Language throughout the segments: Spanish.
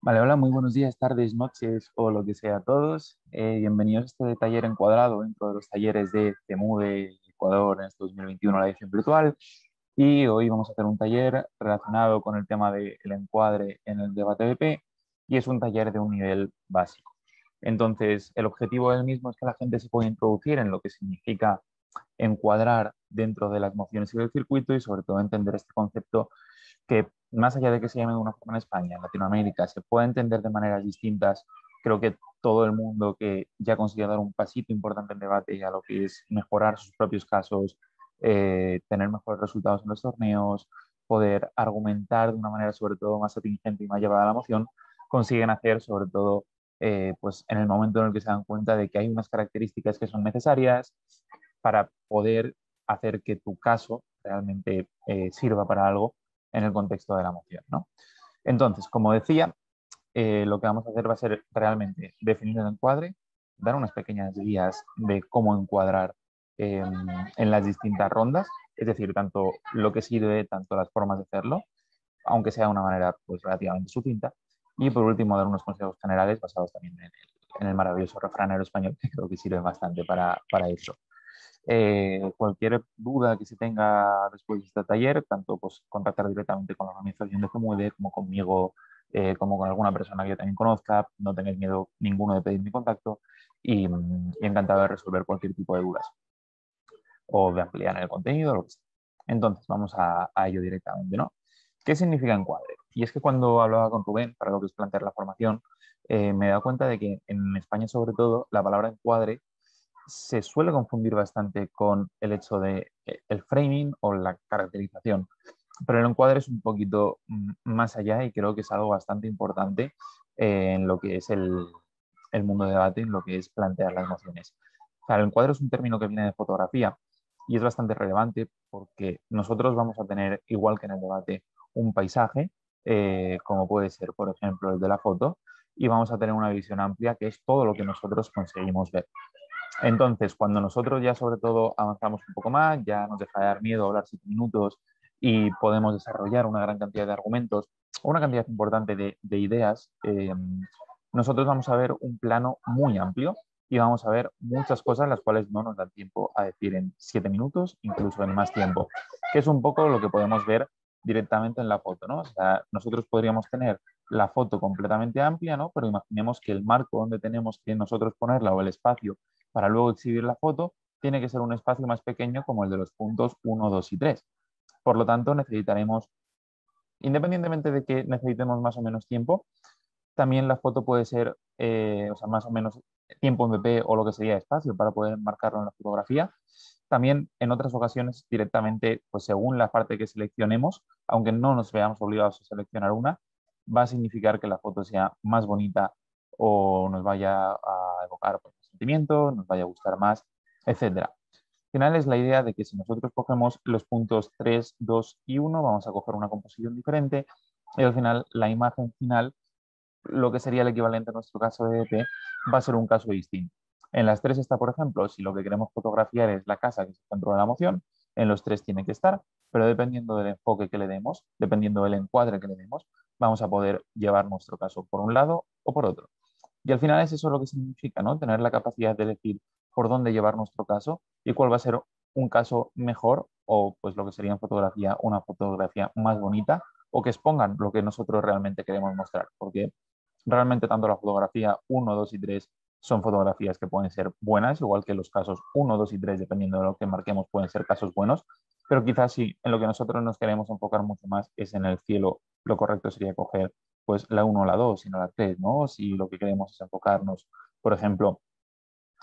Vale, hola, muy buenos días, tardes, noches o lo que sea a todos. Bienvenidos a este taller encuadrado dentro de los talleres de CEMU de Ecuador en este 2021, la edición virtual. Y hoy vamos a hacer un taller relacionado con el tema del encuadre en el debate BP y es un taller de un nivel básico. Entonces, el objetivo del mismo es que la gente se pueda introducir en lo que significa encuadrar dentro de las mociones y del circuito y sobre todo entender este concepto que más allá de que se llame de una forma en España, en Latinoamérica, se puede entender de maneras distintas. Creo que todo el mundo que ya consigue dar un pasito importante en debate a lo que es mejorar sus propios casos, tener mejores resultados en los torneos, poder argumentar de una manera sobre todo más atingente y más llevada a la moción, consiguen hacer sobre todo pues en el momento en el que se dan cuenta de que hay unas características que son necesarias para poder hacer que tu caso realmente sirva para algo en el contexto de la moción, ¿no? Entonces, como decía, lo que vamos a hacer va a ser realmente definir el encuadre, dar unas pequeñas guías de cómo encuadrar en las distintas rondas, es decir, tanto lo que sirve, tanto las formas de hacerlo, aunque sea de una manera pues, relativamente sucinta. Y por último, dar unos consejos generales basados también en el maravilloso refranero español, que creo que sirve bastante para eso. Cualquier duda que se tenga después de este taller, tanto pues, contactar directamente con la organización de FEMUDE como conmigo, como con alguna persona que yo también conozca. No tengáis miedo ninguno de pedir mi contacto y encantado de resolver cualquier tipo de dudas o de ampliar el contenido, lo que sea. Entonces, vamos a ello directamente, ¿no? ¿Qué significa encuadre? Y es que cuando hablaba con Rubén, para lo que es plantear la formación, me he dado cuenta de que en España, sobre todo, la palabra encuadre se suele confundir bastante con el hecho de el framing o la caracterización, pero el encuadre es un poquito más allá y creo que es algo bastante importante en lo que es el mundo de debate, en lo que es plantear las mociones. O sea, el encuadre es un término que viene de fotografía y es bastante relevante porque nosotros vamos a tener, igual que en el debate, un paisaje, como puede ser, por ejemplo, el de la foto, y vamos a tener una visión amplia que es todo lo que nosotros conseguimos ver. Entonces, cuando nosotros ya sobre todo avanzamos un poco más, ya nos deja de dar miedo hablar 7 minutos y podemos desarrollar una gran cantidad de argumentos, una cantidad importante de ideas, nosotros vamos a ver un plano muy amplio y vamos a ver muchas cosas las cuales no nos dan tiempo a decir en 7 minutos, incluso en más tiempo, que es un poco lo que podemos ver directamente en la foto, ¿no? O sea, nosotros podríamos tener la foto completamente amplia, ¿no? Pero imaginemos que el marco donde tenemos que nosotros ponerla o el espacio para luego exhibir la foto, tiene que ser un espacio más pequeño como el de los puntos 1, 2 y 3. Por lo tanto, necesitaremos, independientemente de que necesitemos más o menos tiempo, también la foto puede ser, o sea, más o menos tiempo en BP o lo que sería espacio para poder marcarlo en la fotografía. También en otras ocasiones directamente, pues según la parte que seleccionemos, aunque no nos veamos obligados a seleccionar una, va a significar que la foto sea más bonita o nos vaya a evocar pues, sentimientos, nos vaya a gustar más, etcétera. Al final es la idea de que si nosotros cogemos los puntos 3, 2 y 1, vamos a coger una composición diferente y al final la imagen final, lo que sería el equivalente en nuestro caso de EP, va a ser un caso distinto. En las tres está, por ejemplo, si lo que queremos fotografiar es la casa que se centra en la moción, en los tres tiene que estar, pero dependiendo del enfoque que le demos, dependiendo del encuadre que le demos, vamos a poder llevar nuestro caso por un lado o por otro. Y al final es eso lo que significa, ¿no? Tener la capacidad de elegir por dónde llevar nuestro caso y cuál va a ser un caso mejor o pues lo que sería en fotografía, una fotografía más bonita o que expongan lo que nosotros realmente queremos mostrar. Porque realmente tanto la fotografía 1, 2 y 3 son fotografías que pueden ser buenas, igual que los casos 1, 2 y 3, dependiendo de lo que marquemos, pueden ser casos buenos, pero quizás sí, en lo que nosotros nos queremos enfocar mucho más es en el cielo, lo correcto sería coger pues la 1 o la 2 y no la 3, ¿no? Si lo que queremos es enfocarnos, por ejemplo,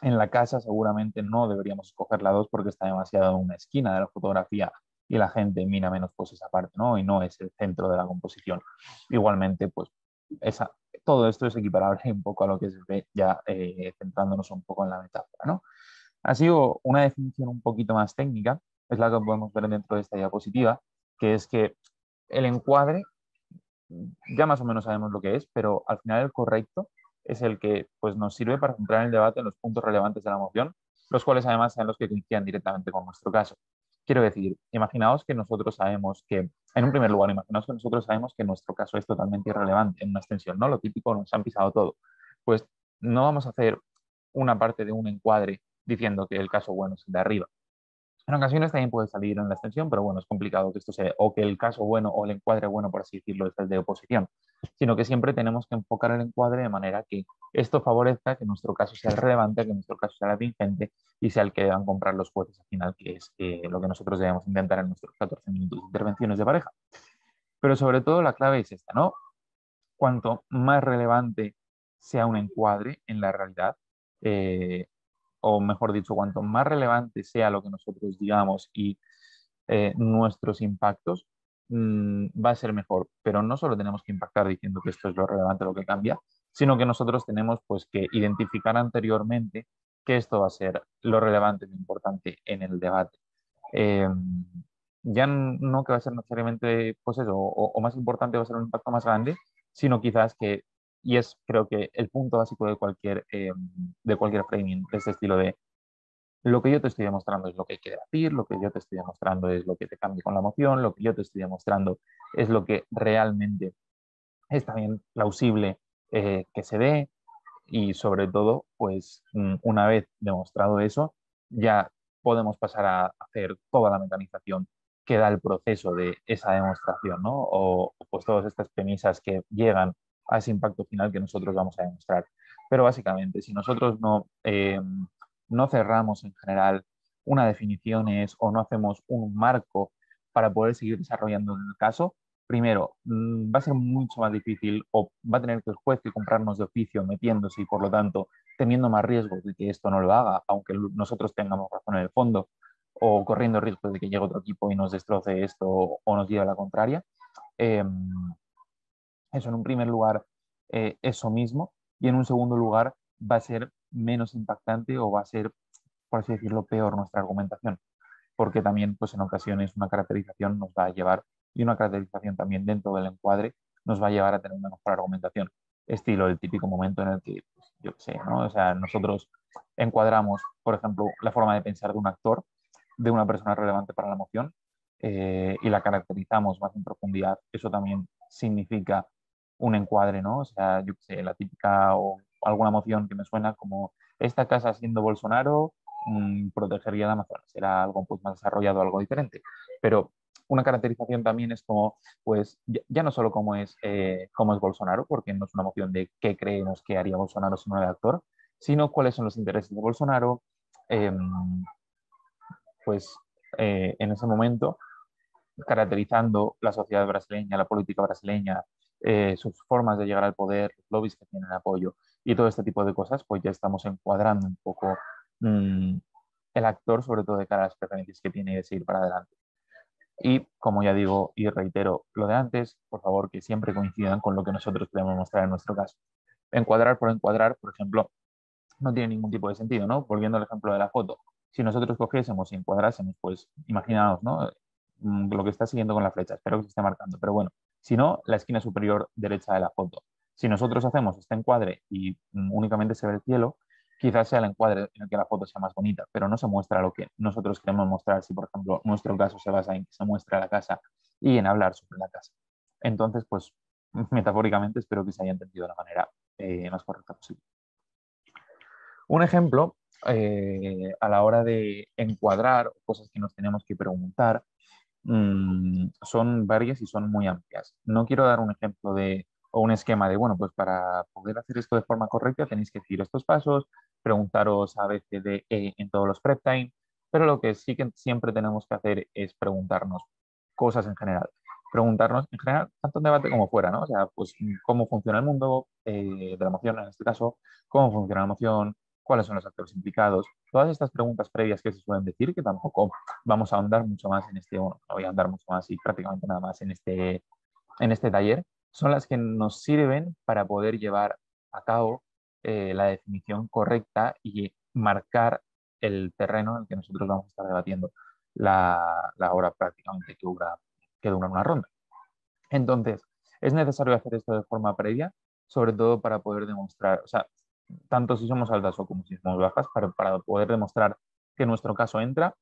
en la casa seguramente no deberíamos escoger la 2 porque está demasiado en una esquina de la fotografía y la gente mira menos pues esa parte, ¿no? Y no es el centro de la composición. Igualmente, pues esa, todo esto es equiparable un poco a lo que se ve ya centrándonos un poco en la metáfora, ¿no? Ha sido una definición un poquito más técnica, es la que podemos ver dentro de esta diapositiva, que es que el encuadre ya más o menos sabemos lo que es, pero al final el correcto es el que pues, nos sirve para centrar el debate en los puntos relevantes de la moción, los cuales además sean los que coincidan directamente con nuestro caso. Quiero decir, imaginaos que nosotros sabemos que, en un primer lugar, imaginaos que nosotros sabemos que nuestro caso es totalmente irrelevante en una extensión, ¿no? Lo típico, nos han pisado todo. Pues no vamos a hacer una parte de un encuadre diciendo que el caso bueno es el de arriba. En ocasiones también puede salir en la extensión, pero bueno, es complicado que esto sea, o que el caso bueno o el encuadre bueno, por así decirlo, es el de oposición, sino que siempre tenemos que enfocar el encuadre de manera que esto favorezca que nuestro caso sea el relevante, que nuestro caso sea el vigente y sea el que deban comprar los jueces al final, que es lo que nosotros debemos intentar en nuestros 14 minutos de intervenciones de pareja. Pero sobre todo la clave es esta, ¿no? Cuanto más relevante sea un encuadre en la realidad, eh, o mejor dicho, cuanto más relevante sea lo que nosotros digamos y nuestros impactos, va a ser mejor. Pero no solo tenemos que impactar diciendo que esto es lo relevante, lo que cambia, sino que nosotros tenemos pues, que identificar anteriormente que esto va a ser lo relevante, lo importante en el debate. Eh, ya no que va a ser necesariamente, pues eso, o más importante va a ser un impacto más grande, sino quizás que, y es creo que el punto básico de cualquier framing de este estilo de lo que yo te estoy demostrando es lo que hay que debatir, lo que yo te estoy demostrando es lo que te cambia con la emoción, lo que yo te estoy demostrando es lo que realmente es también plausible que se dé y sobre todo, pues una vez demostrado eso, ya podemos pasar a hacer toda la mecanización que da el proceso de esa demostración, ¿no? O pues todas estas premisas que llegan a ese impacto final que nosotros vamos a demostrar. Pero básicamente, si nosotros no cerramos en general una definiciones o no hacemos un marco para poder seguir desarrollando el caso, primero, va a ser mucho más difícil o va a tener que el juez que comprarnos de oficio metiéndose y por lo tanto teniendo más riesgos de que esto no lo haga, aunque nosotros tengamos razón en el fondo, o corriendo riesgos de que llegue otro equipo y nos destroce esto o nos lleve a la contraria. Eh, Eso en un primer lugar, eso mismo, y en un segundo lugar va a ser menos impactante o va a ser, por así decirlo, peor nuestra argumentación porque también pues en ocasiones una caracterización nos va a llevar, y una caracterización también dentro del encuadre, nos va a llevar a tener una mejor argumentación. Estilo el típico momento en el que, pues, yo qué sé, ¿no? O sea, nosotros encuadramos, por ejemplo, la forma de pensar de un actor, de una persona relevante para la emoción, y la caracterizamos más en profundidad. Eso también significa un encuadre, ¿no? O sea, yo qué sé, la típica o alguna emoción que me suena como esta casa siendo Bolsonaro protegería el Amazonas. Era algo pues, más desarrollado, algo diferente. Pero una caracterización también es como, pues, ya no solo cómo es Bolsonaro, porque no es una moción de qué creemos que haría Bolsonaro si no era actor, sino cuáles son los intereses de Bolsonaro, eh, pues, en ese momento, caracterizando la sociedad brasileña, la política brasileña, sus formas de llegar al poder, los lobbies que tienen apoyo y todo este tipo de cosas, pues ya estamos encuadrando un poco mmm, el actor, sobre todo de cara a las preferencias que tiene de seguir para adelante. Y como ya digo y reitero lo de antes, por favor que siempre coincidan con lo que nosotros queremos mostrar en nuestro caso. Encuadrar por encuadrar, por ejemplo, no tiene ningún tipo de sentido, ¿no? Volviendo al ejemplo de la foto. Si nosotros cogiésemos y encuadrásemos, pues imaginaos, ¿no? Lo que está siguiendo con la flecha, espero que se esté marcando, pero bueno, si no, la esquina superior derecha de la foto. Si nosotros hacemos este encuadre y únicamente se ve el cielo, quizás sea el encuadre en el que la foto sea más bonita, pero no se muestra lo que nosotros queremos mostrar si, por ejemplo, nuestro caso se basa en que se muestra la casa y en hablar sobre la casa. Entonces, pues, metafóricamente espero que se haya entendido de la manera más correcta posible. Un ejemplo, a la hora de encuadrar cosas que nos tenemos que preguntar, son varias y son muy amplias. No quiero dar un ejemplo o un esquema de, bueno, pues para poder hacer esto de forma correcta tenéis que seguir estos pasos, preguntaros a veces de en todos los prep time, pero lo que sí que siempre tenemos que hacer es preguntarnos cosas en general. Preguntarnos en general, tanto en debate como fuera, ¿no? O sea, pues cómo funciona el mundo de la emoción en este caso, cómo funciona la emoción, cuáles son los actores implicados, todas estas preguntas previas que se suelen decir, que tampoco vamos a ahondar mucho más en este, bueno, no voy a ahondar mucho más y prácticamente nada más en este taller, son las que nos sirven para poder llevar a cabo la definición correcta y marcar el terreno en el que nosotros vamos a estar debatiendo la hora prácticamente que dura una ronda. Entonces, es necesario hacer esto de forma previa, sobre todo para poder demostrar, o sea, tanto si somos altas o como si somos bajas, para poder demostrar que nuestro caso entra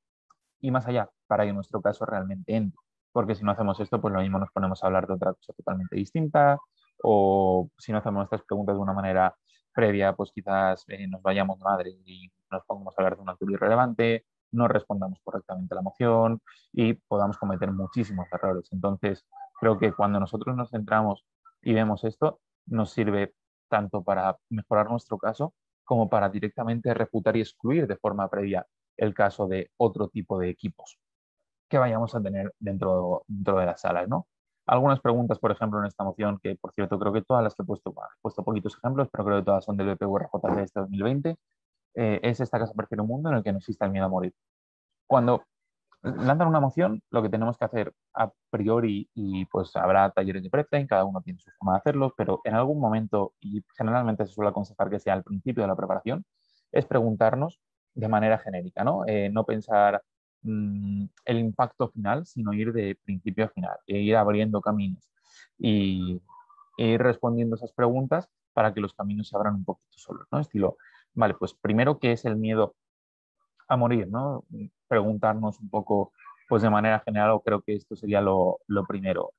y más allá, para que nuestro caso realmente entre. Porque si no hacemos esto, pues lo mismo nos ponemos a hablar de otra cosa totalmente distinta, o si no hacemos estas preguntas de una manera previa, pues quizás nos vayamos de madre y nos pongamos a hablar de un artículo irrelevante, no respondamos correctamente a la moción y podamos cometer muchísimos errores. Entonces, creo que cuando nosotros nos centramos y vemos esto, nos sirve tanto para mejorar nuestro caso como para directamente refutar y excluir de forma previa el caso de otro tipo de equipos que vayamos a tener dentro de las salas, ¿no? Algunas preguntas, por ejemplo, en esta moción, que por cierto creo que todas las que he puesto, bueno, he puesto poquitos ejemplos, pero creo que todas son del BPVRJ de este 2020, es esta casa prefiere un mundo en el que no exista el miedo a morir. Cuando lanzan una moción, lo que tenemos que hacer a priori, y pues habrá talleres de prep-time, cada uno tiene su forma de hacerlo, pero en algún momento, y generalmente se suele aconsejar que sea al principio de la preparación, es preguntarnos de manera genérica, ¿no? No pensar el impacto final, sino ir de principio a final, e ir abriendo caminos y, e ir respondiendo esas preguntas para que los caminos se abran un poquito solos, ¿no? Estilo, vale, pues primero, ¿qué es el miedo a morir, ¿no? Preguntarnos un poco, pues de manera general, o creo que esto sería lo primero.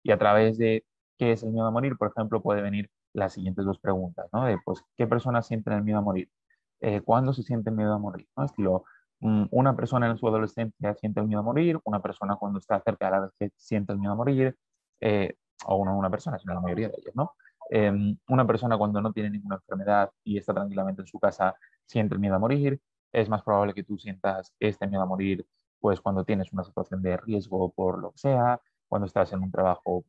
Y a través de qué es el miedo a morir, por ejemplo, puede venir las siguientes dos preguntas, ¿no? De, pues, ¿qué personas sienten el miedo a morir? ¿Cuándo se siente el miedo a morir? ¿No? Estilo, una persona en su adolescencia siente el miedo a morir, una persona cuando está cerca de la vejez siente el miedo a morir, eh, o una persona, sino la mayoría de ellos, ¿no? Una persona cuando no tiene ninguna enfermedad y está tranquilamente en su casa siente el miedo a morir. Es más probable que tú sientas este miedo a morir pues cuando tienes una situación de riesgo por lo que sea, cuando estás en un trabajo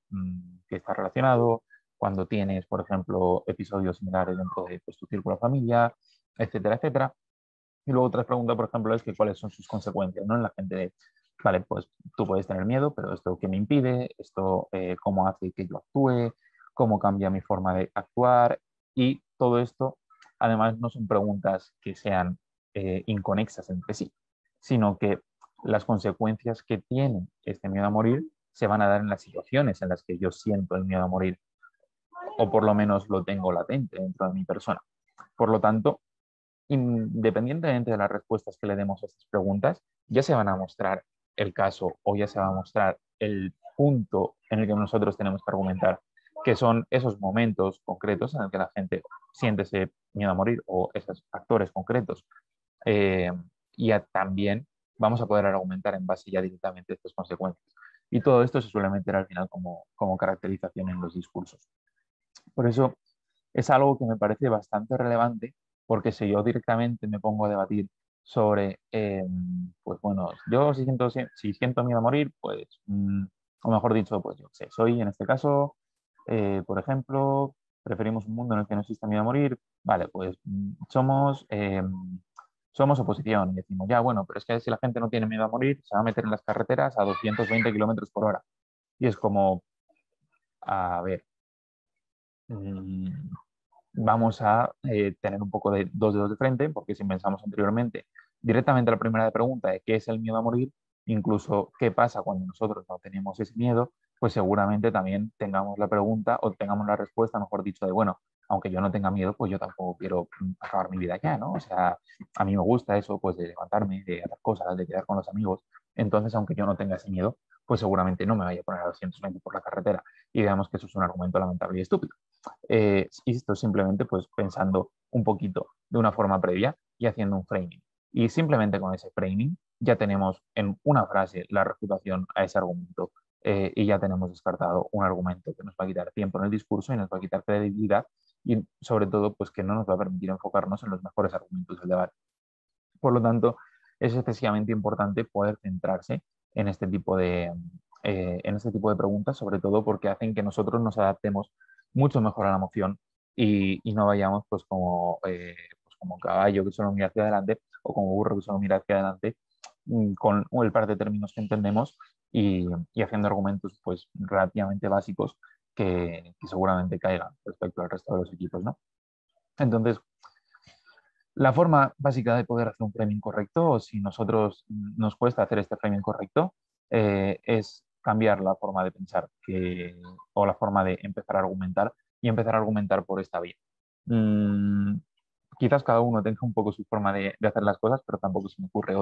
que está relacionado, cuando tienes, por ejemplo, episodios similares dentro de pues, tu círculo de familia, etcétera, etcétera. Y luego otra pregunta, por ejemplo, es que cuáles son sus consecuencias, ¿no? En la gente de, vale, pues tú puedes tener miedo, pero esto qué me impide, esto cómo hace que yo actúe, cómo cambia mi forma de actuar y todo esto, además, no son preguntas que sean inconexas entre sí, sino que las consecuencias que tiene este miedo a morir se van a dar en las situaciones en las que yo siento el miedo a morir, o por lo menos lo tengo latente dentro de mi persona. Por lo tanto, independientemente de las respuestas que le demos a estas preguntas, ya se van a mostrar el caso o ya se va a mostrar el punto en el que nosotros tenemos que argumentar, que son esos momentos concretos en el que la gente siente ese miedo a morir o esos actores concretos. Eh, también vamos a poder argumentar en base ya directamente a estas consecuencias. Y todo esto se suele meter al final como caracterización en los discursos. Por eso es algo que me parece bastante relevante, porque si yo directamente me pongo a debatir sobre, pues bueno, yo si siento miedo a morir, pues, o mejor dicho, pues yo qué sé, soy en este caso, por ejemplo, preferimos un mundo en el que no exista miedo a morir, vale, pues somos oposición y decimos, ya, bueno, pero es que si la gente no tiene miedo a morir, se va a meter en las carreteras a 220 kilómetros por hora. Y es como, a ver, mm, vamos a tener un poco de dos dedos de frente, porque si pensamos anteriormente directamente a la primera pregunta de qué es el miedo a morir, incluso qué pasa cuando nosotros no tenemos ese miedo, pues seguramente también tengamos la pregunta o tengamos la respuesta, mejor dicho, de, bueno, aunque yo no tenga miedo, pues yo tampoco quiero acabar mi vida ya, ¿no? O sea, a mí me gusta eso, pues de levantarme, de hacer cosas, de quedar con los amigos. Entonces, aunque yo no tenga ese miedo, pues seguramente no me vaya a poner a 220 por la carretera. Y veamos que eso es un argumento lamentable y estúpido. Y esto simplemente pues pensando un poquito de una forma previa y haciendo un framing. Y simplemente con ese framing ya tenemos en una frase la refutación a ese argumento y ya tenemos descartado un argumento que nos va a quitar tiempo en el discurso y nos va a quitar credibilidad y sobre todo pues que no nos va a permitir enfocarnos en los mejores argumentos del debate. Por lo tanto, es excesivamente importante poder centrarse en en este tipo de preguntas, sobre todo porque hacen que nosotros nos adaptemos mucho mejor a la moción y no vayamos pues como caballo que solo mira hacia adelante o como burro que solo mira hacia adelante con el par de términos que entendemos y haciendo argumentos pues relativamente básicos que seguramente caigan respecto al resto de los equipos, ¿no? Entonces, la forma básica de poder hacer un framing correcto, o si nosotros nos cuesta hacer este framing correcto, es cambiar la forma de pensar o la forma de empezar a argumentar y empezar a argumentar por esta vía. Mm, quizás cada uno tenga un poco su forma de hacer las cosas, pero tampoco se me ocurre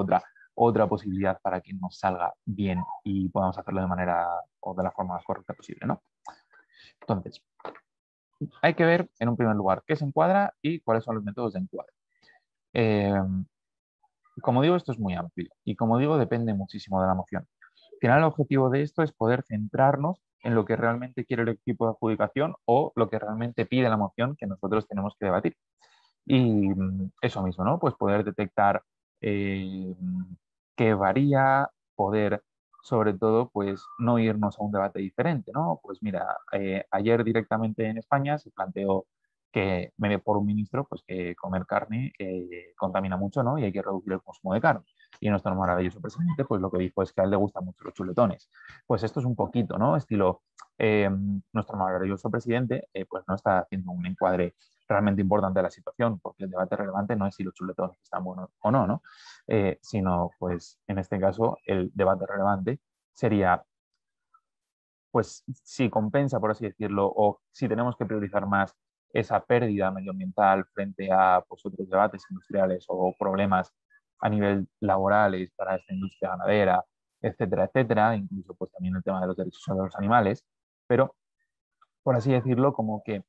otra posibilidad para que nos salga bien y podamos hacerlo de manera o de la forma más correcta posible, ¿no? Entonces, hay que ver en un primer lugar qué se encuadra y cuáles son los métodos de encuadre. Eh, Como digo, esto es muy amplio y como digo, depende muchísimo de la moción. Al final, el objetivo de esto es poder centrarnos en lo que realmente quiere el equipo de adjudicación o lo que realmente pide la moción que nosotros tenemos que debatir. Y eso mismo, ¿no? Pues poder detectar eh, qué varía, poder, sobre todo, pues no irnos a un debate diferente, ¿no? Pues mira, ayer directamente en España se planteó que, medio por un ministro, pues que comer carne contamina mucho, ¿no? Y hay que reducir el consumo de carne. Y nuestro maravilloso presidente, pues lo que dijo es que a él le gustan mucho los chuletones. Pues esto es un poquito, ¿no? Estilo, eh, nuestro maravilloso presidente, pues no está haciendo un encuadre realmente importante de la situación, porque el debate relevante no es si los chuletones están buenos o no, ¿no? Sino, pues, en este caso, el debate relevante sería, pues, si compensa, por así decirlo, o si tenemos que priorizar más esa pérdida medioambiental frente a pues, otros debates industriales o problemas a nivel laborales para esta industria ganadera, etcétera, etcétera, incluso pues también el tema de los derechos de los animales, pero por así decirlo, como que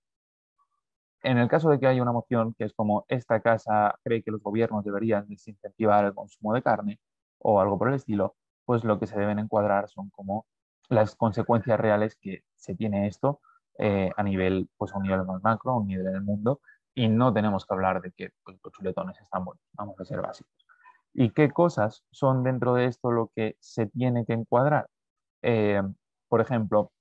en el caso de que haya una moción que es como esta casa cree que los gobiernos deberían desincentivar el consumo de carne o algo por el estilo, pues lo que se deben encuadrar son como las consecuencias reales que se tiene esto a nivel, pues a un nivel más macro, a un nivel del mundo, y no tenemos que hablar de que pues, los chuletones están buenos, vamos a ser básicos. ¿Y qué cosas son dentro de esto lo que se tiene que encuadrar? Eh, por ejemplo,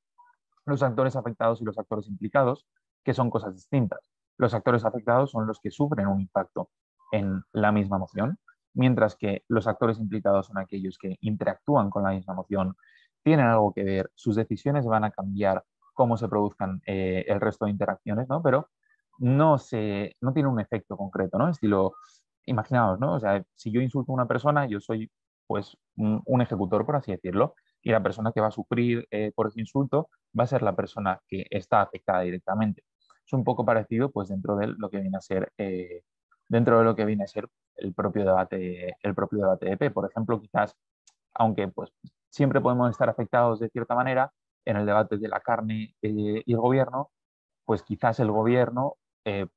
los actores afectados y los actores implicados, que son cosas distintas. Los actores afectados son los que sufren un impacto en la misma moción, mientras que los actores implicados son aquellos que interactúan con la misma moción, tienen algo que ver, sus decisiones van a cambiar cómo se produzcan el resto de interacciones, ¿no? Pero no tiene un efecto concreto, ¿no? Estilo, imaginaos, ¿no? O sea, si yo insulto a una persona, yo soy pues un ejecutor, por así decirlo, y la persona que va a sufrir por ese insulto va a ser la persona que está afectada directamente. Es un poco parecido pues dentro de lo que viene a ser dentro de lo que viene a ser el propio debate EP. Por ejemplo, quizás, aunque pues siempre podemos estar afectados de cierta manera en el debate de la carne y el gobierno, pues quizás el gobierno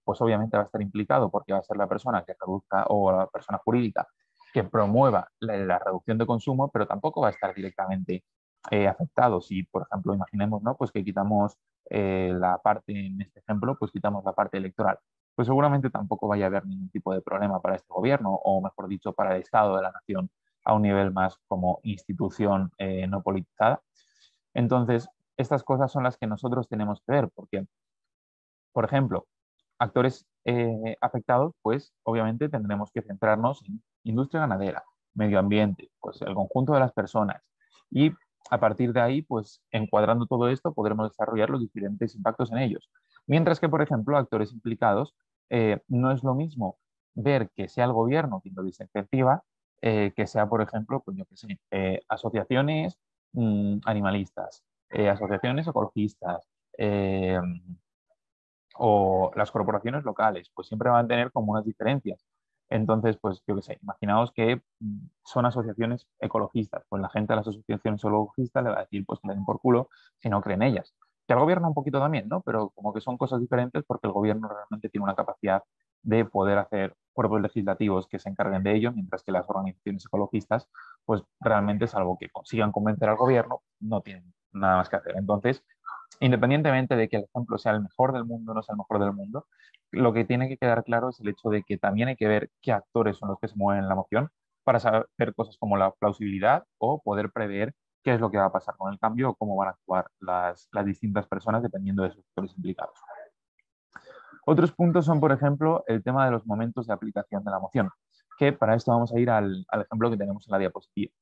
pues obviamente va a estar implicado porque va a ser la persona que reduzca o la persona jurídica que promueva la reducción de consumo, pero tampoco va a estar directamente afectado. Si, por ejemplo, imaginemos, ¿no? Pues que quitamos la parte, en este ejemplo, pues quitamos la parte electoral, pues seguramente tampoco vaya a haber ningún tipo de problema para este gobierno, o mejor dicho, para el Estado de la Nación a un nivel más como institución no politizada. Entonces, estas cosas son las que nosotros tenemos que ver, porque por ejemplo, actores afectados, pues obviamente tendremos que centrarnos en industria ganadera, medio ambiente, pues el conjunto de las personas. Y a partir de ahí, pues encuadrando todo esto, podremos desarrollar los diferentes impactos en ellos. Mientras que, por ejemplo, actores implicados, no es lo mismo ver que sea el gobierno quien lo desincentiva, que sea, por ejemplo, pues yo qué sé, asociaciones animalistas, asociaciones ecologistas, o las corporaciones locales, pues siempre van a tener como unas diferencias. Entonces, pues yo qué sé, imaginaos que son asociaciones ecologistas, pues la gente de las asociaciones ecologistas le va a decir pues que le den por culo si no creen ellas. Que al gobierno un poquito también, ¿no? Pero como que son cosas diferentes porque el gobierno realmente tiene una capacidad de poder hacer cuerpos legislativos que se encarguen de ello, mientras que las organizaciones ecologistas, pues realmente, salvo que consigan convencer al gobierno, no tienen nada más que hacer. Entonces, independientemente de que el ejemplo sea el mejor del mundo o no sea el mejor del mundo, lo que tiene que quedar claro es el hecho de que también hay que ver qué actores son los que se mueven en la moción para saber cosas como la plausibilidad o poder prever qué es lo que va a pasar con el cambio o cómo van a actuar las distintas personas dependiendo de sus actores implicados. Otros puntos son, por ejemplo, el tema de los momentos de aplicación de la moción, que para esto vamos a ir al ejemplo que tenemos en la diapositiva,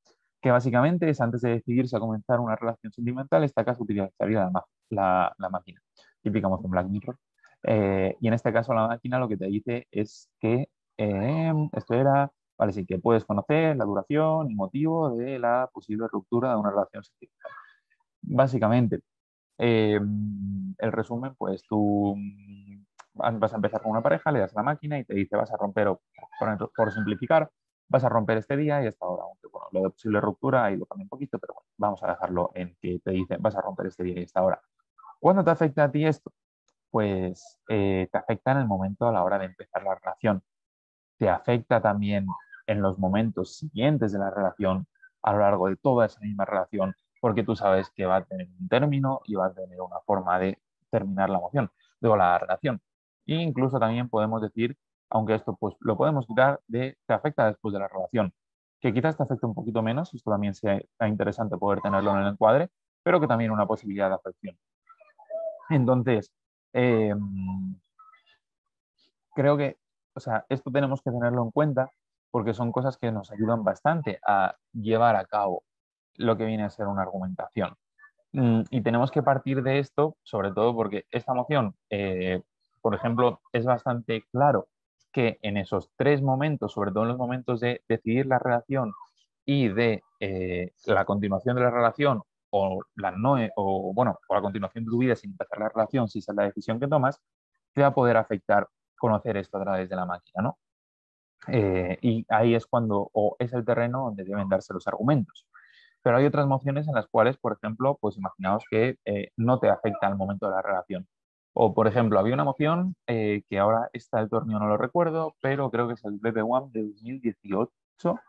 que básicamente es antes de decidirse a comenzar una relación sentimental, esta casa utilizaría la máquina, típica moción Black Mirror. Y en este caso la máquina lo que te dice es que esto era, vale, sí, que puedes conocer la duración y motivo de la posible ruptura de una relación sentimental. Básicamente, el resumen, pues tú vas a empezar con una pareja, le das a la máquina y te dice vas a romper, o por simplificar, vas a romper este día y esta hora. Aunque bueno, lo de posible ruptura ha ido cambiando un poquito, pero bueno, vamos a dejarlo en que te dice vas a romper este día y esta hora. ¿Cuándo te afecta a ti esto? Pues te afecta en el momento a la hora de empezar la relación. Te afecta también en los momentos siguientes de la relación, a lo largo de toda esa misma relación, porque tú sabes que va a tener un término y va a tener una forma de terminar la emoción, luego la relación. E incluso también podemos decir, aunque esto pues lo podemos quitar, de te afecta después de la relación, que quizás te afecte un poquito menos, esto también sea interesante poder tenerlo en el encuadre, pero que también una posibilidad de afección. Entonces, eh, creo que, o sea, esto tenemos que tenerlo en cuenta porque son cosas que nos ayudan bastante a llevar a cabo lo que viene a ser una argumentación. Y tenemos que partir de esto, sobre todo porque esta moción, por ejemplo, es bastante claro que en esos tres momentos, sobre todo en los momentos de decidir la relación y de la continuación de la relación o la no, o bueno, o la continuación de tu vida sin empezar la relación, si esa es la decisión que tomas, te va a poder afectar conocer esto a través de la máquina, ¿no? Y ahí es cuando, o es el terreno donde deben darse los argumentos. Pero hay otras mociones en las cuales, por ejemplo, pues imaginaos que no te afecta al momento de la relación. O, por ejemplo, había una moción que ahora está el torneo, no lo recuerdo, pero creo que es el BP1 de 2018,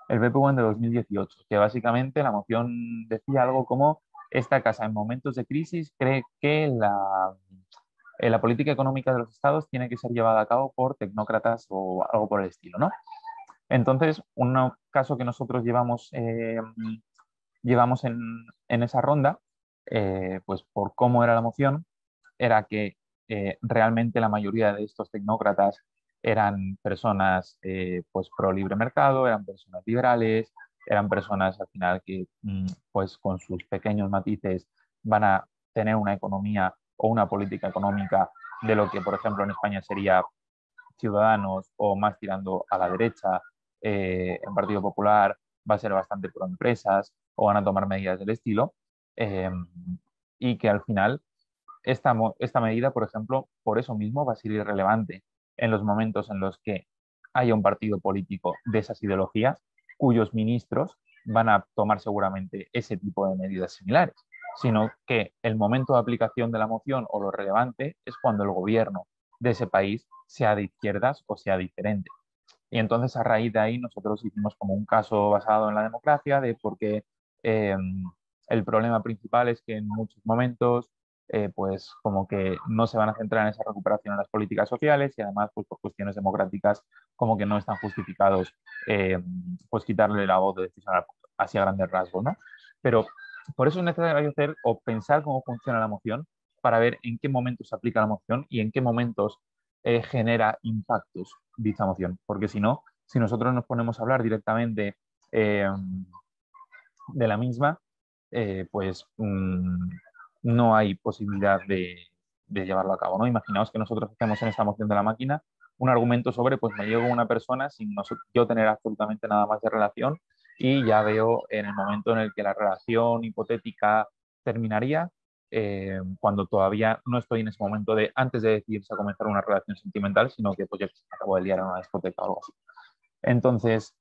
el BP1 de 2018, que básicamente la moción decía algo como esta casa en momentos de crisis cree que la política económica de los estados tiene que ser llevada a cabo por tecnócratas o algo por el estilo, ¿no? Entonces, un caso que nosotros llevamos en esa ronda, pues por cómo era la moción, era que realmente la mayoría de estos tecnócratas eran personas pues pro libre mercado, eran personas liberales, eran personas al final que pues con sus pequeños matices van a tener una economía o una política económica de lo que por ejemplo en España sería Ciudadanos o más tirando a la derecha, en Partido Popular va a ser bastante pro empresas o van a tomar medidas del estilo, eh, y que al final esta medida, por ejemplo, por eso mismo va a ser irrelevante en los momentos en los que haya un partido político de esas ideologías cuyos ministros van a tomar seguramente ese tipo de medidas similares, sino que el momento de aplicación de la moción o lo relevante es cuando el gobierno de ese país sea de izquierdas o sea diferente. Y entonces a raíz de ahí nosotros hicimos como un caso basado en la democracia de por qué eh, el problema principal es que en muchos momentos pues como que no se van a centrar en esa recuperación en las políticas sociales y además pues por cuestiones democráticas como que no están justificados pues quitarle la voz de decisión así a grandes rasgos, ¿no? Pero por eso es necesario hacer o pensar cómo funciona la moción para ver en qué momentos se aplica la moción y en qué momentos genera impactos dicha moción. Porque si no, si nosotros nos ponemos a hablar directamente eh, de la misma, pues no hay posibilidad de llevarlo a cabo, ¿no? Imaginaos que nosotros hacemos en esta moción de la máquina un argumento sobre, pues me llego a una persona sin yo tener absolutamente nada más de relación y ya veo en el momento en el que la relación hipotética terminaría, cuando todavía no estoy en ese momento de antes de decidirse a comenzar una relación sentimental, sino que pues ya acabo de liar en una discoteca o algo así. Entonces,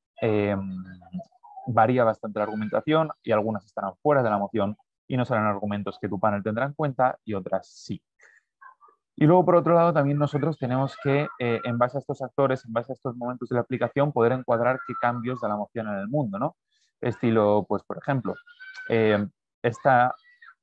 varía bastante la argumentación y algunas estarán fuera de la moción y no serán argumentos que tu panel tendrá en cuenta y otras sí. Y luego, por otro lado, también nosotros tenemos que, en base a estos actores, en base a estos momentos de la aplicación, poder encuadrar qué cambios da la moción en el mundo, ¿no? Estilo, pues, por ejemplo, eh, esta,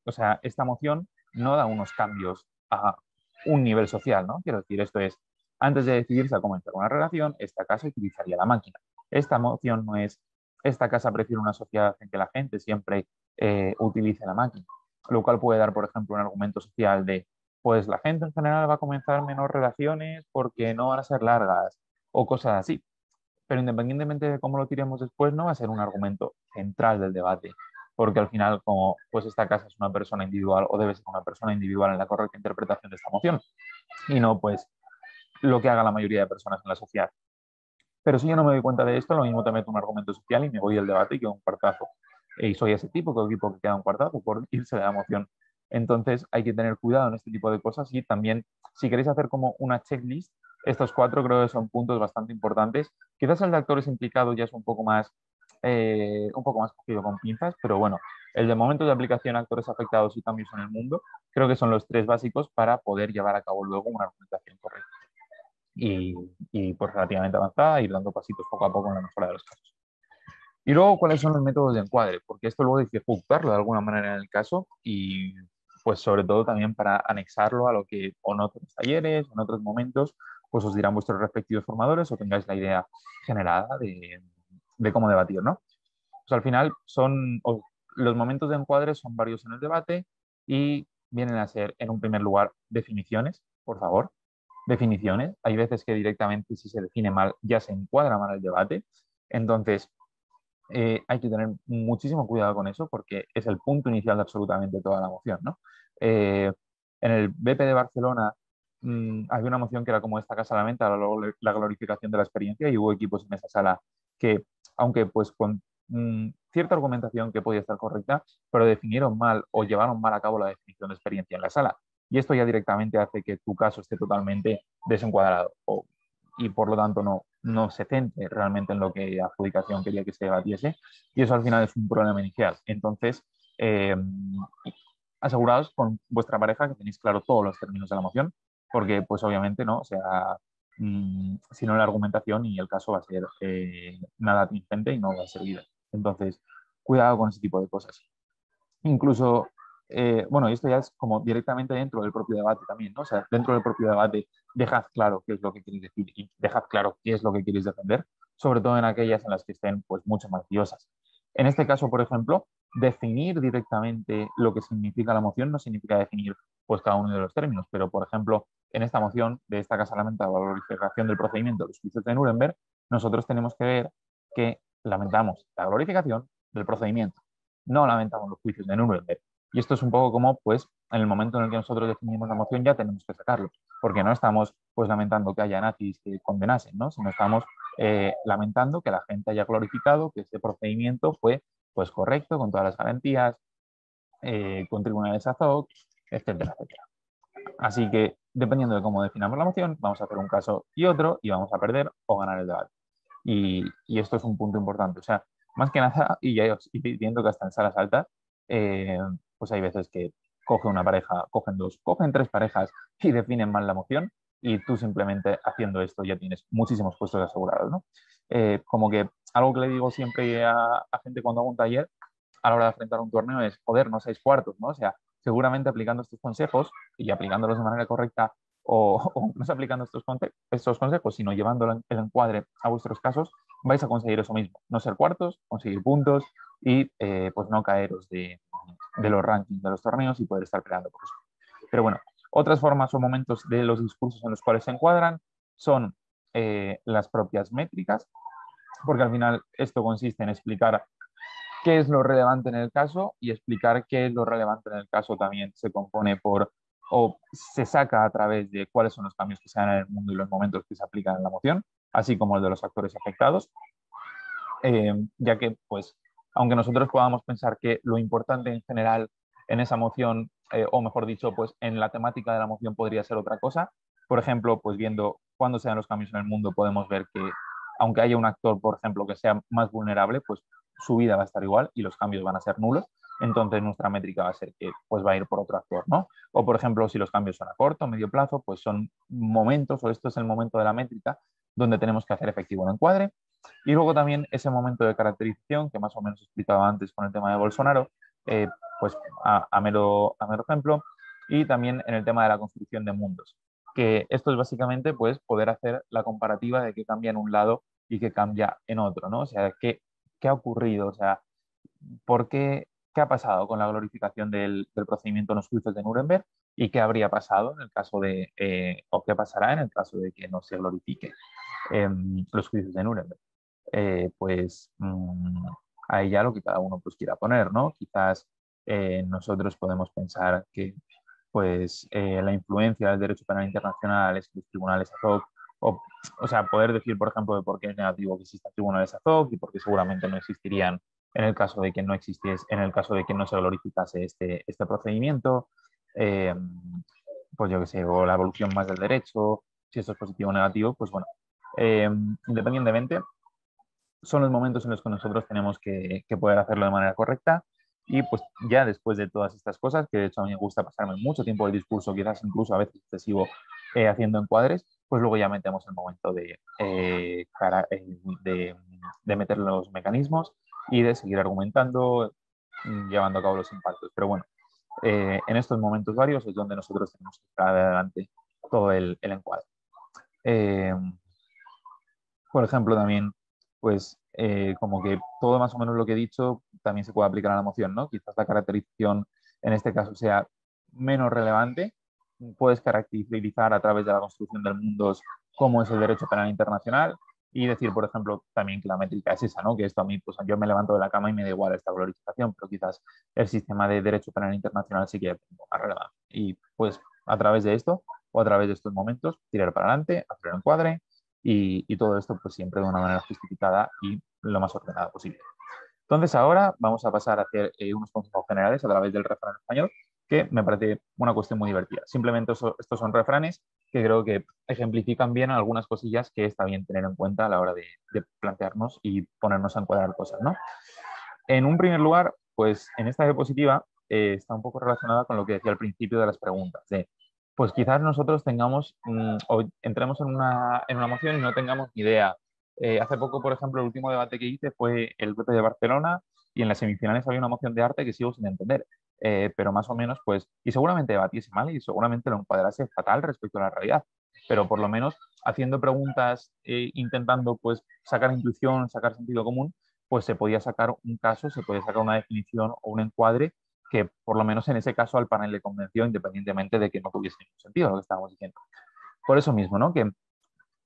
o sea, esta moción no da unos cambios a un nivel social, ¿no? Quiero decir, esto es, antes de decidirse a comenzar una relación, esta casa utilizaría la máquina. Esta moción no es, esta casa prefiere una sociedad en que la gente siempre utilice la máquina, lo cual puede dar, por ejemplo, un argumento social de pues la gente en general va a comenzar menos relaciones porque no van a ser largas o cosas así. Pero independientemente de cómo lo tiremos después, no va a ser un argumento central del debate, porque al final, como pues esta casa es una persona individual o debe ser una persona individual en la correcta interpretación de esta moción, y no pues lo que haga la mayoría de personas en la sociedad. Pero si yo no me doy cuenta de esto, lo mismo te meto un argumento social y me voy al debate y quedo un cuartazo. Y soy ese tipo que queda un cuartazo por irse de la moción. Entonces hay que tener cuidado en este tipo de cosas y también si queréis hacer como una checklist, estos 4 creo que son puntos bastante importantes. Quizás el de actores implicados ya es un poco más cogido con pinzas, pero bueno, el de momentos de aplicación, actores afectados y cambios en el mundo, creo que son los 3 básicos para poder llevar a cabo luego una argumentación correcta y, y pues relativamente avanzada, ir dando pasitos poco a poco en la mejora de los casos. Y luego, ¿cuáles son los métodos de encuadre? Porque esto luego hay que ejecutarlo de alguna manera en el caso y pues sobre todo también para anexarlo a lo que o en otros talleres, en otros momentos, pues os dirán vuestros respectivos formadores o tengáis la idea generada de cómo debatir, ¿no? Pues al final los momentos de encuadre son varios en el debate y vienen a ser, en un primer lugar, definiciones, por favor. Definiciones. Hay veces que directamente si se define mal ya se encuadra mal el debate. Entonces, hay que tener muchísimo cuidado con eso porque es el punto inicial de absolutamente toda la moción, ¿no? Eh, en el BP de Barcelona había una moción que era como esta casa lamenta la glorificación de la experiencia y hubo equipos en esa sala que, aunque pues con cierta argumentación que podía estar correcta, pero definieron mal o llevaron mal a cabo la definición de experiencia en la sala. Y esto ya directamente hace que tu caso esté totalmente desencuadrado y por lo tanto no se centre realmente en lo que la adjudicación quería que se debatiese y eso al final es un problema inicial. Entonces, eh, aseguraos con vuestra pareja que tenéis claro todos los términos de la moción porque pues obviamente no, o sea, si no la argumentación y el caso va a ser nada atingente y no va a ser vida. Entonces, cuidado con ese tipo de cosas. Incluso, bueno, y esto ya es como directamente dentro del propio debate también, ¿no? O sea, dentro del propio debate, dejad claro qué es lo que queréis decir y dejad claro qué es lo que queréis defender, sobre todo en aquellas en las que estén pues mucho más liosas. En este caso, por ejemplo, definir directamente lo que significa la moción no significa definir pues cada uno de los términos, pero por ejemplo, en esta moción de esta Casa Lamentada, la glorificación del procedimiento de los juicios de Nuremberg, nosotros tenemos que ver que lamentamos la glorificación del procedimiento, no lamentamos los juicios de Nuremberg. Y esto es un poco como, pues, en el momento en el que nosotros definimos la moción ya tenemos que sacarlo, porque no estamos, pues, lamentando que haya nazis que condenasen, ¿no? Sino estamos lamentando que la gente haya glorificado que ese procedimiento fue, pues, correcto, con todas las garantías, con tribunales ad hoc, etcétera, etcétera. Así que, dependiendo de cómo definamos la moción, vamos a hacer un caso y otro y vamos a perder o ganar el debate. Y esto es un punto importante. O sea, más que nada, y ya os estoy viendo que hasta en salas altas, eh, pues hay veces que coge una pareja, cogen dos, cogen 3 parejas y definen mal la moción y tú simplemente haciendo esto ya tienes muchísimos puestos asegurados, ¿no? Como que algo que le digo siempre a gente cuando hago un taller a la hora de enfrentar un torneo es, joder, no seáis cuartos, ¿no? O sea, seguramente aplicando estos consejos y aplicándolos de manera correcta o no aplicando estos consejos, sino llevando el encuadre a vuestros casos, vais a conseguir eso mismo, no ser cuartos, conseguir puntos y pues no caeros de los rankings de los torneos y poder estar peleando por eso. Pero bueno, otras formas o momentos de los discursos en los cuales se encuadran son las propias métricas, porque al final esto consiste en explicar qué es lo relevante en el caso y explicar qué es lo relevante en el caso también se compone por o se saca a través de cuáles son los cambios que se dan en el mundo y los momentos que se aplican en la moción, así como el de los actores afectados, ya que, pues, aunque nosotros podamos pensar que lo importante en general en esa moción, o mejor dicho, pues en la temática de la moción podría ser otra cosa, por ejemplo, pues viendo cuándo se dan los cambios en el mundo, podemos ver que aunque haya un actor, por ejemplo, que sea más vulnerable, pues su vida va a estar igual y los cambios van a ser nulos. Entonces nuestra métrica va a ser que pues va a ir por otro actor, ¿no? O por ejemplo, si los cambios son a corto o medio plazo, pues son momentos, o esto es el momento de la métrica donde tenemos que hacer efectivo el encuadre. Y luego también ese momento de caracterización que más o menos explicaba antes con el tema de Bolsonaro, eh, pues a mero ejemplo, y también en el tema de la construcción de mundos, que esto es básicamente pues poder hacer la comparativa de qué cambia en un lado y qué cambia en otro, ¿no? O sea, qué ha ocurrido, o sea, qué ha pasado con la glorificación del procedimiento en los juicios de Nuremberg y qué habría pasado en el caso de, o qué pasará en el caso de que no se glorifique los juicios de Nuremberg. Pues ahí ya lo que cada uno pues quiera poner, ¿no? Quizás nosotros podemos pensar que pues la influencia del derecho penal internacional es que los tribunales ad hoc, o sea, poder decir, por ejemplo, de por qué es negativo que existan tribunales ad hoc y por qué seguramente no existirían en el caso de que no existiese, en el caso de que no se glorificase este procedimiento. pues yo qué sé, o la evolución más del derecho, si esto es positivo o negativo, pues bueno, eh, independientemente, son los momentos en los que nosotros tenemos que poder hacerlo de manera correcta y pues ya después de todas estas cosas, que de hecho a mí me gusta pasarme mucho tiempo del discurso, quizás incluso a veces excesivo, haciendo encuadres, pues luego ya metemos el momento de meter los mecanismos y de seguir argumentando, llevando a cabo los impactos. Pero bueno, en estos momentos varios es donde nosotros tenemos que traer adelante todo el encuadre. Eh, por ejemplo, también, pues como que todo más o menos lo que he dicho también se puede aplicar a la moción, ¿no? Quizás la caracterización en este caso sea menos relevante. Puedes caracterizar a través de la construcción del mundo cómo es el derecho penal internacional y decir, por ejemplo, también que la métrica es esa, ¿no? Que esto a mí, pues yo me levanto de la cama y me da igual esta glorificación, pero quizás el sistema de derecho penal internacional sí que es más relevante. Y pues a través de esto o a través de estos momentos, tirar para adelante, hacer un encuadre y todo esto pues siempre de una manera justificada y lo más ordenada posible. Entonces ahora vamos a pasar a hacer unos consejos generales a través del refrán español, que me parece una cuestión muy divertida. Simplemente estos son refranes que creo que ejemplifican bien algunas cosillas que está bien tener en cuenta a la hora de plantearnos y ponernos a encuadrar cosas, ¿no? En un primer lugar, pues en esta diapositiva está un poco relacionada con lo que decía al principio de las preguntas, de pues quizás nosotros tengamos o entremos en una moción y no tengamos ni idea. Hace poco, por ejemplo, el último debate que hice fue el PP de Barcelona y en las semifinales había una moción de arte que sigo sin entender. Pero más o menos, pues, y seguramente debatiese mal y seguramente lo encuadrase fatal respecto a la realidad, pero por lo menos haciendo preguntas, intentando pues sacar intuición, sacar sentido común, pues se podía sacar un caso, se podía sacar una definición o un encuadre que por lo menos en ese caso al panel le convenció independientemente de que no tuviese ningún sentido lo que estábamos diciendo. Por eso mismo, ¿no? Que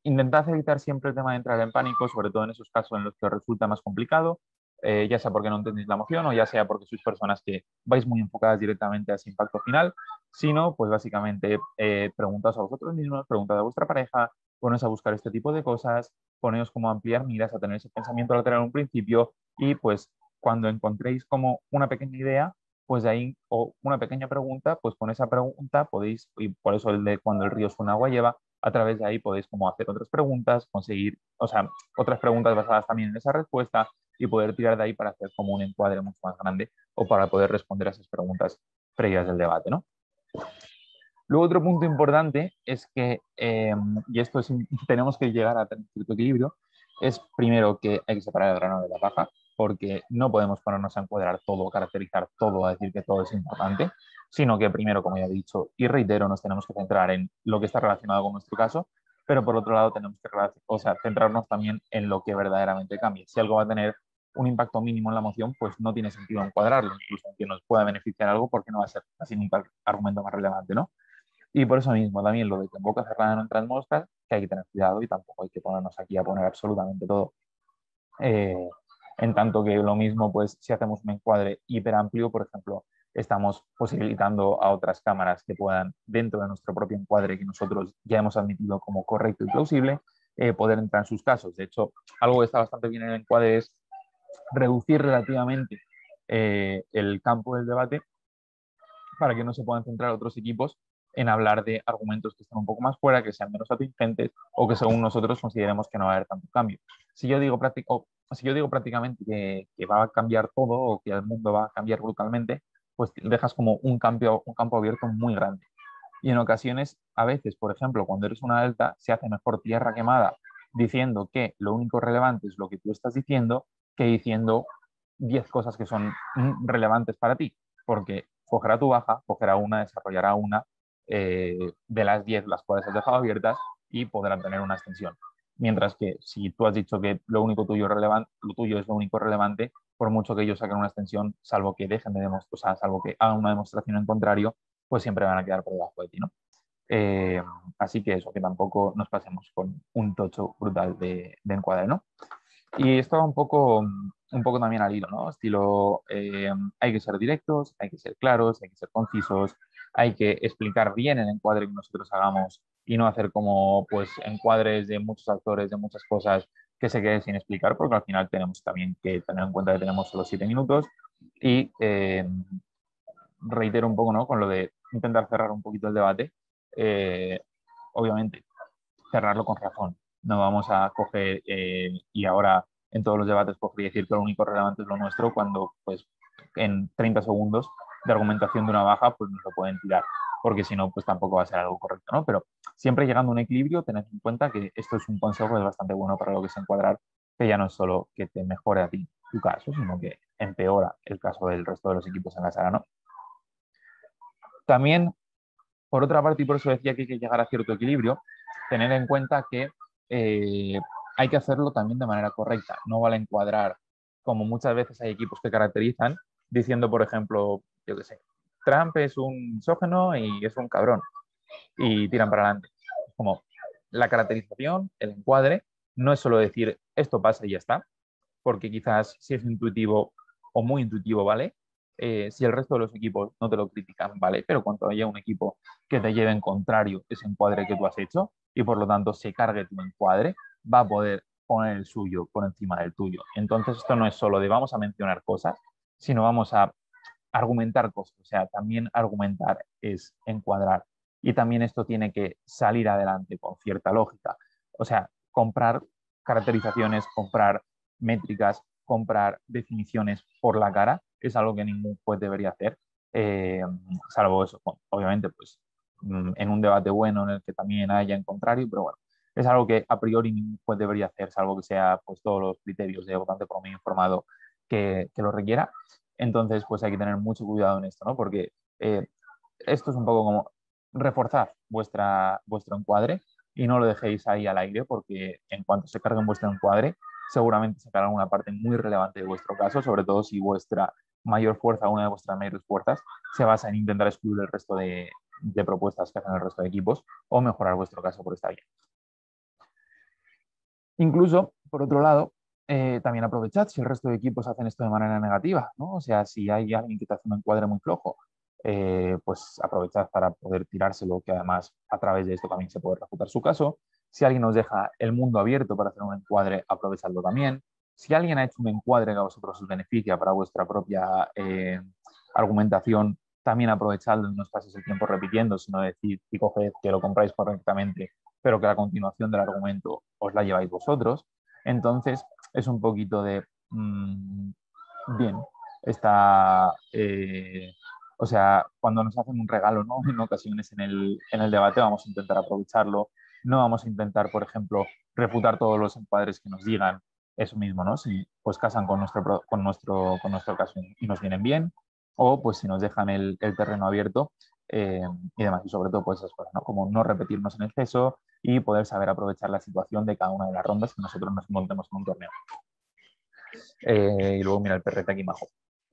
intentad evitar siempre el tema de entrar en pánico, sobre todo en esos casos en los que os resulta más complicado, ya sea porque no entendéis la moción o ya sea porque sois personas que vais muy enfocadas directamente a ese impacto final, sino pues básicamente preguntaos a vosotros mismos, preguntad a vuestra pareja, poneos a buscar este tipo de cosas, poneos como a ampliar miras, a tener ese pensamiento lateral en un principio y pues cuando encontréis como una pequeña idea, pues de ahí, o una pequeña pregunta, pues con esa pregunta podéis, y por eso el de cuando el río suena agua lleva, a través de ahí podéis como hacer otras preguntas, conseguir, o sea, otras preguntas basadas también en esa respuesta y poder tirar de ahí para hacer como un encuadre mucho más grande o para poder responder a esas preguntas previas del debate, ¿no? Luego otro punto importante es que, y esto es, tenemos que llegar a tener cierto equilibrio, es primero que hay que separar el grano de la paja, porque no podemos ponernos a encuadrar todo, caracterizar todo, a decir que todo es importante, sino que primero, como ya he dicho y reitero, nos tenemos que centrar en lo que está relacionado con nuestro caso, pero por otro lado tenemos que o sea, centrarnos también en lo que verdaderamente cambie. Si algo va a tener un impacto mínimo en la moción, pues no tiene sentido encuadrarlo, incluso aunque nos pueda beneficiar algo, porque no va a ser así un argumento más relevante, ¿no? Y por eso mismo también lo de que en boca cerrada no entran moscas, que hay que tener cuidado y tampoco hay que ponernos aquí a poner absolutamente todo. Eh, en tanto que lo mismo, pues si hacemos un encuadre hiper amplio, por ejemplo, estamos posibilitando a otras cámaras que puedan, dentro de nuestro propio encuadre que nosotros ya hemos admitido como correcto y plausible, poder entrar en sus casos. De hecho, algo que está bastante bien en el encuadre es reducir relativamente el campo del debate para que no se puedan centrar otros equipos en hablar de argumentos que estén un poco más fuera, que sean menos atingentes o que según nosotros consideremos que no va a haber tanto cambio. Si yo digo, si yo digo prácticamente que va a cambiar todo o que el mundo va a cambiar brutalmente, pues dejas como un campo abierto muy grande. Y en ocasiones, a veces, por ejemplo, cuando eres una delta, se hace mejor tierra quemada diciendo que lo único relevante es lo que tú estás diciendo que diciendo 10 cosas que son relevantes para ti, porque cogerá tu baja, cogerá una, desarrollará una de las 10 las cuales has dejado abiertas y podrán tener una extensión. Mientras que si tú has dicho que lo único tuyo es relevante, lo tuyo es lo único relevante, por mucho que ellos saquen una extensión, salvo que dejen de demostrar, o sea, salvo que hagan una demostración en contrario, pues siempre van a quedar por debajo de ti, ¿no? Eh, Así que eso, que tampoco nos pasemos con un tocho brutal de encuadre, ¿no? Y esto va un poco también al hilo, ¿no? Estilo, hay que ser directos, hay que ser claros, hay que ser concisos, hay que explicar bien el encuadre que nosotros hagamos y no hacer como, pues, encuadres de muchos actores, de muchas cosas que se queden sin explicar, porque al final tenemos también que tener en cuenta que tenemos solo 7 minutos y reitero un poco, ¿no? Con lo de intentar cerrar un poquito el debate, eh, obviamente, cerrarlo con razón. No vamos a coger y ahora en todos los debates coger y decir que lo único relevante es lo nuestro cuando pues en 30 segundos de argumentación de una baja pues nos lo pueden tirar, porque si no pues tampoco va a ser algo correcto, ¿no? Pero siempre llegando a un equilibrio, tened en cuenta que esto es un consejo que es bastante bueno para lo que es encuadrar, que ya no es solo que te mejore a ti tu caso, sino que empeora el caso del resto de los equipos en la sala, ¿no? También, por otra parte, y por eso decía que hay que llegar a cierto equilibrio, tener en cuenta que hay que hacerlo también de manera correcta. No vale encuadrar, como muchas veces hay equipos que caracterizan, diciendo, por ejemplo, yo qué sé, Trump es un misógino y es un cabrón, y tiran para adelante. Es como la caracterización, el encuadre, no es solo decir esto pasa y ya está, porque quizás si es intuitivo o muy intuitivo, ¿vale? Si el resto de los equipos no te lo critican, ¿vale? Pero cuando haya un equipo que te lleve en contrario ese encuadre que tú has hecho y por lo tanto se cargue tu encuadre, va a poder poner el suyo por encima del tuyo. Entonces esto no es solo de vamos a mencionar cosas, sino vamos a argumentar cosas. O sea, también argumentar es encuadrar. Y también esto tiene que salir adelante con cierta lógica. O sea, comprar caracterizaciones, comprar métricas, comprar definiciones por la cara es algo que ningún juez debería hacer, eh, salvo eso, bueno, obviamente, pues en un debate bueno en el que también haya en contrario, pero bueno, es algo que a priori ningún juez debería hacer, salvo que sea pues todos los criterios de votante por medio informado que lo requiera. Entonces, pues hay que tener mucho cuidado en esto, ¿no? Porque esto es un poco como reforzar vuestro encuadre y no lo dejéis ahí al aire, porque en cuanto se cargue en vuestro encuadre, seguramente sacarán una parte muy relevante de vuestro caso, sobre todo si vuestra mayor fuerza, una de vuestras mayores fuerzas, se basa en intentar excluir el resto de propuestas que hacen el resto de equipos o mejorar vuestro caso por estar bien. Incluso, por otro lado, también aprovechad si el resto de equipos hacen esto de manera negativa, ¿no? O sea, si hay alguien que te hace un encuadre muy flojo, pues aprovechad para poder tirárselo, que además a través de esto también se puede refutar su caso. Si alguien os deja el mundo abierto para hacer un encuadre, aprovechadlo también. Si alguien ha hecho un encuadre que a vosotros os beneficia para vuestra propia argumentación, también aprovechadlo y no os paséis el tiempo repitiendo, sino decir y coged que lo compráis correctamente, pero que la continuación del argumento os la lleváis vosotros. Entonces, es un poquito de, bien, está, o sea, cuando nos hacen un regalo, ¿no? En ocasiones en el debate vamos a intentar aprovecharlo, no vamos a intentar, por ejemplo, refutar todos los encuadres que nos digan eso mismo, ¿no? Si pues casan con nuestro caso y nos vienen bien, o pues si nos dejan el terreno abierto eh, y demás, y sobre todo pues esas cosas, ¿no? Como no repetirnos en exceso y poder saber aprovechar la situación de cada una de las rondas que nosotros nos montemos en un torneo. Y luego mira el perrete aquí majo.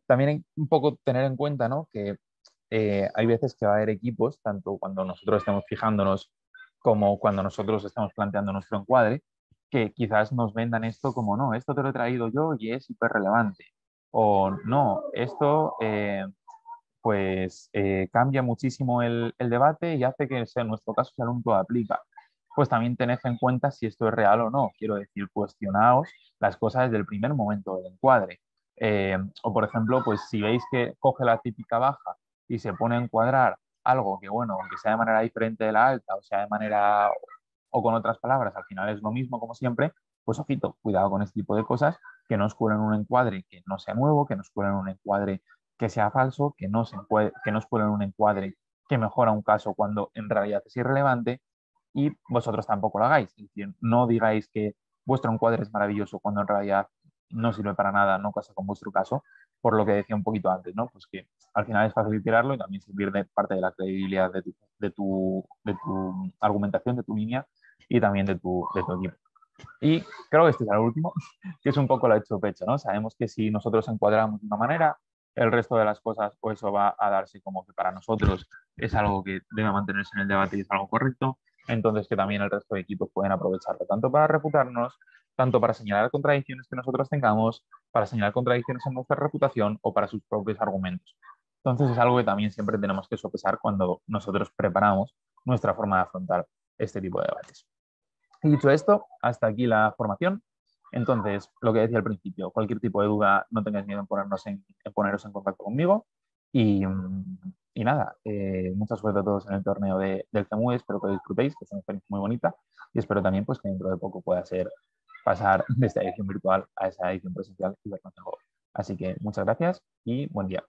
También hay un poco tener en cuenta, ¿no? Que hay veces que va a haber equipos, tanto cuando nosotros estemos fijándonos como cuando nosotros estamos planteando nuestro encuadre, que quizás nos vendan esto como, no, esto te lo he traído yo y es hiper relevante. O no, esto pues cambia muchísimo el debate y hace que en nuestro caso sea el único que aplica. Pues también tened en cuenta si esto es real o no. Quiero decir, cuestionaos las cosas desde el primer momento del encuadre. O por ejemplo, pues si veis que coge la típica baja y se pone a encuadrar algo que, bueno, aunque sea de manera diferente de la alta, o sea de manera, o con otras palabras, al final es lo mismo como siempre, pues ojito, cuidado con este tipo de cosas, que no os cuelen un encuadre que no sea nuevo, que no os cuelen un encuadre que sea falso, que no os cuelen un encuadre que mejora un caso cuando en realidad es irrelevante y vosotros tampoco lo hagáis. Es decir, no digáis que vuestro encuadre es maravilloso cuando en realidad no sirve para nada, no casa con vuestro caso, por lo que decía un poquito antes, ¿no? Pues que al final es fácil tirarlo y también se pierde parte de la credibilidad de tu argumentación, de tu línea y también de tu equipo. Y creo que este es el último, que es un poco la hecho pecho, ¿no? Sabemos que si nosotros encuadramos de una manera, el resto de las cosas, pues eso va a darse como que para nosotros es algo que debe mantenerse en el debate y es algo correcto. Entonces que también el resto de equipos pueden aprovecharlo, tanto para refutarnos, tanto para señalar contradicciones que nosotros tengamos, para señalar contradicciones en nuestra reputación o para sus propios argumentos. Entonces es algo que también siempre tenemos que sopesar cuando nosotros preparamos nuestra forma de afrontar este tipo de debates. Y dicho esto, hasta aquí la formación. Entonces, lo que decía al principio, cualquier tipo de duda, no tengáis miedo en poneros en contacto conmigo. Y y nada, mucha suerte a todos en el torneo del CEMU, espero que lo disfrutéis, que es una experiencia muy bonita y espero también pues, que dentro de poco pueda ser pasar de esta edición virtual a esa edición presencial y vernos mejor. Así que muchas gracias y buen día.